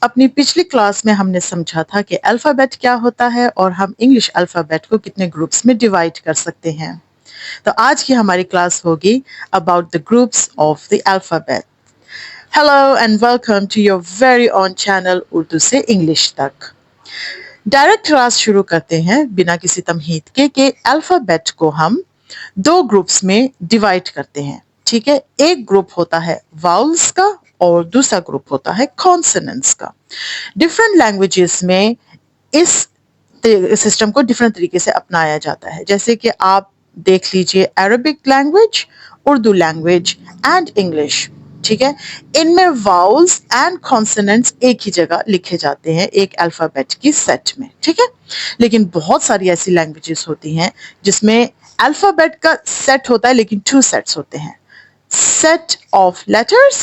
اپنی پچھلی کلاس میں ہم نے سمجھا تھا کہ الفابیٹ کیا ہوتا ہے اور ہم انگلش الفابیٹ کو کتنے گروپس میں ڈیوائڈ کر سکتے ہیں. تو آج کی ہماری کلاس ہوگی about the groups of the alphabet. Hello and welcome to your very own channel Urdu سے انگلش تک. ڈائریکٹ کلاس شروع کرتے ہیں بنا کسی تمہید کے کہ الفابیٹ کو ہم دو گروپس میں ڈیوائڈ کرتے ہیں. ٹھیک ہے، ایک گروپ ہوتا ہے واؤلس کا اور دوسرا گروپ ہوتا ہے کانسوننٹس کا. ڈفرینٹ لینگویجز میں اس سسٹم کو ڈفرینٹ طریقے سے اپنایا جاتا ہے. جیسے کہ آپ دیکھ لیجئے Arabic language, Urdu language and English. ٹھیک ہے، ان میں واؤلز اینڈ کانسوننٹس ایک ہی جگہ لکھے جاتے ہیں ایک الفابیٹ کی سیٹ میں. ٹھیک ہے، لیکن بہت ساری ایسی لینگویجز ہوتی ہیں جس میں الفابیٹ کا سیٹ ہوتا ہے لیکن 2 سیٹس ہوتے ہیں، set of letters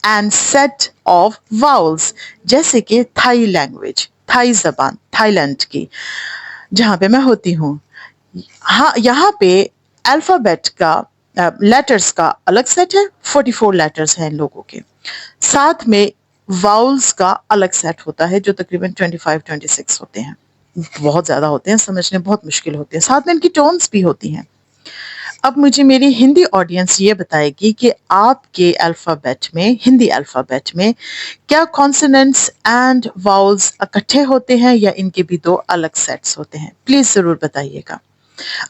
and set of vowels. جیسے کہ تھائی لینگویج، تھائی زبان تھائی لینڈ کی جہاں پہ میں ہوتی ہوں. ہاں، یہاں پہ الفابیٹ کا لیٹرز کا الگ سیٹ ہے، 44 لیٹرز ہیں ان لوگوں کے. ساتھ میں واؤلز کا الگ سیٹ ہوتا ہے جو تقریباً 25-26 ہوتے ہیں. بہت زیادہ ہوتے ہیں، سمجھنے بہت مشکل ہوتے ہیں. ساتھ میں ان کی ٹونز بھی ہوتی ہیں. اب مجھے میری ہندی آڈینس یہ بتائے گی کہ آپ کے الفابیٹ میں، ہندی الفابیٹ میں کیا کانسوننٹس اینڈ واؤلز اکٹھے ہوتے ہیں یا ان کے بھی 2 الگ سیٹس ہوتے ہیں؟ پلیز ضرور بتائیے گا.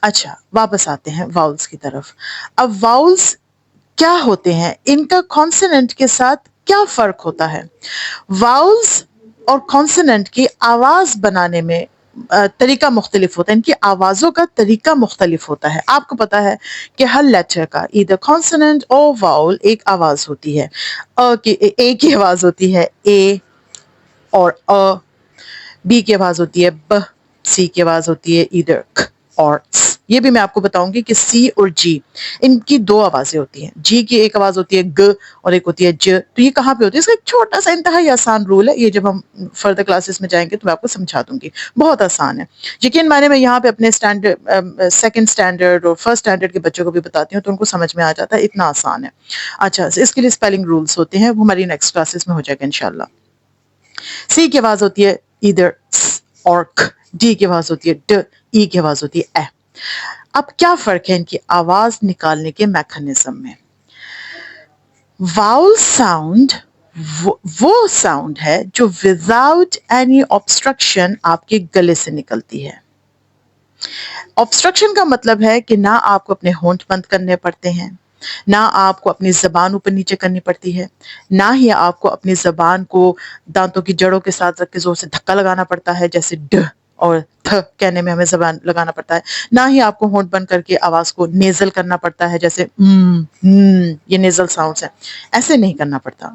اچھا، واپس آتے ہیں واؤلز کی طرف. اب واؤلز کیا ہوتے ہیں، ان کا کانسوننٹ کے ساتھ کیا فرق ہوتا ہے؟ واؤلز اور کانسوننٹ کی آواز بنانے میں طریقہ مختلف ہوتا ہے، ان کی آوازوں کا طریقہ مختلف ہوتا ہے. آپ کو پتا ہے کہ ہر لیٹر کا either کانسوننٹ اور واؤل ایک آواز ہوتی ہے. اے کی آواز ہوتی ہے اے اور بی کی آواز ہوتی ہے ب، سی کی آواز ہوتی ہے either ک اور س. یہ بھی میں آپ کو بتاؤں گی کہ سی اور جی ان کی 2 آوازیں ہوتی ہیں. جی کی ایک آواز ہوتی ہے گ اور ایک ہوتی ہے ج. تو یہ کہاں پہ ہوتی ہے؟ اس کا ایک چھوٹا سا انتہائی آسان رول ہے. یہ جب ہم فردر کلاسز میں جائیں گے تو میں آپ کو سمجھا دوں گی. بہت آسان ہے. یقین مانے میں یہاں پہ اپنے سیکنڈ اسٹینڈرڈ اور فرسٹ اسٹینڈرڈ کے بچوں کو بھی بتاتی ہوں تو ان کو سمجھ میں آ جاتا ہے، اتنا آسان ہے. اچھا، اس کے لیے اسپیلنگ رولس ہوتے ہیں، وہ ہماری نیکسٹ کلاسز میں ہو جائے گا انشاءاللہ. سی کی آواز ہوتی ہے either س اور ک. ڈی کی آواز ہوتی ہے ڈ. ای کی آواز ہوتی ہے اے. اب کیا فرق ہے ان کی آواز نکالنے کے میکھنزم میں؟ واؤل ساؤنڈ وہ ساؤنڈ ہے جو وداؤٹ اینی obstruction آپ کے گلے سے نکلتی ہے. obstruction کا مطلب ہے کہ نہ آپ کو اپنے ہونٹ بند کرنے پڑتے ہیں، نہ آپ کو اپنی زبان اوپر نیچے کرنی پڑتی ہے، نہ ہی آپ کو اپنی زبان کو دانتوں کی جڑوں کے ساتھ رکھ کے زور سے دھکا لگانا پڑتا ہے جیسے ڈ اور تھ کہنے میں ہمیں زبان لگانا پڑتا ہے، نہ ہی آپ کو ہونٹ بند کر کے آواز کو نیزل کرنا پڑتا ہے جیسے یہ نیزل ساؤنڈز ہیں، ایسے نہیں کرنا پڑتا.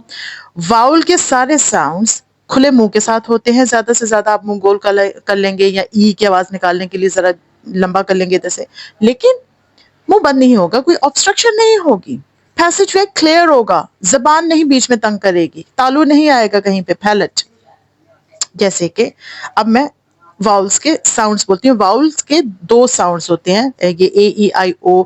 واؤل کے سارے ساؤنڈز کھلے منہ کے ساتھ ہوتے ہیں. زیادہ سے زیادہ آپ منہ گول کر لیں گے یا ای کی آواز نکالنے کے لیے ذرا لمبا کر لیں گے جیسے، لیکن منہ بند نہیں ہوگا، کوئی obstruction نہیں ہوگی، پیسج وے کلیئر ہوگا، زبان نہیں بیچ میں تنگ کرے گی، تالو نہیں آئے گا کہیں پہ پیلٹ. جیسے کہ اب میں واؤلز کے ساؤنڈز بولتی ہوں. واؤلز کے 2 ساؤنڈز ہوتے ہیں، یہ اے ای آئی او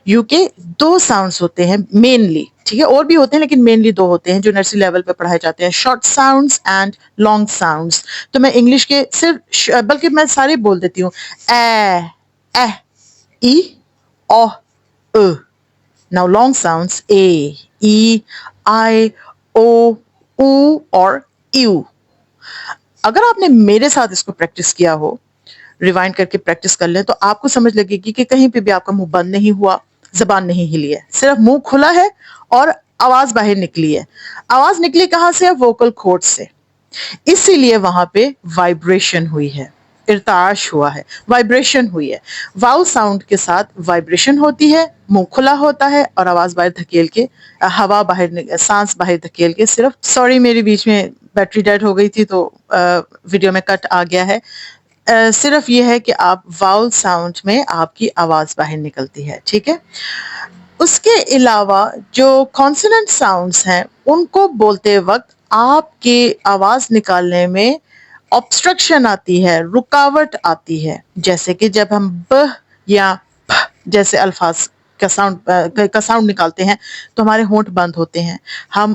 یو کے 2 ساؤنڈز ہوتے ہیں مینلی. ٹھیک ہے، اور بھی ہوتے ہیں لیکن مینلی 2 ہوتے ہیں جو نرسری لیول پہ پڑھائے جاتے ہیں، short sounds and long sounds. تو میں انگلش کے صرف بلکہ میں سارے بول دیتی ہوں، اے ای او ا. Now long sounds A, E, I, O, U اور U. اگر آپ نے میرے ساتھ اس کو پریکٹس کیا ہو، ریوائنڈ کر کے پریکٹس کر لیں تو آپ کو سمجھ لگے گی کہ کہیں پہ بھی آپ کا منہ بند نہیں ہوا، زبان نہیں ہلی ہے، صرف منہ کھلا ہے اور آواز باہر نکلی ہے. آواز نکلی کہاں سے؟ ووکل کورڈ سے. اسی لیے وہاں پہ وائبریشن ہوئی ہے، ارتعاش ہوا ہے، وائبریشن ہوئی ہے. واؤ ساؤنڈ کے ساتھ وائبریشن ہوتی ہے، منہ کھلا ہوتا ہے اور آواز باہر دھکیل کے، ہوا باہر، سانس باہر دھکیل کے. صرف سوری میری بیچ میں بیٹری ڈیڈ ہو گئی تھی تو ویڈیو میں کٹ آ گیا ہے. صرف یہ ہے کہ آپ واؤل ساؤنڈ میں آپ کی آواز باہر نکلتی ہے. ٹھیک ہے، اس کے علاوہ جو کانسوننٹ ساؤنڈز ہیں ان کو بولتے وقت آپ کی آواز نکالنے میں obstruction آتی ہے، رکاوٹ آتی ہے. جیسے کہ جب ہم ب یا پ جیسے الفاظ کا ساؤنڈ نکالتے ہیں تو ہمارے ہونٹ بند ہوتے ہیں، ہم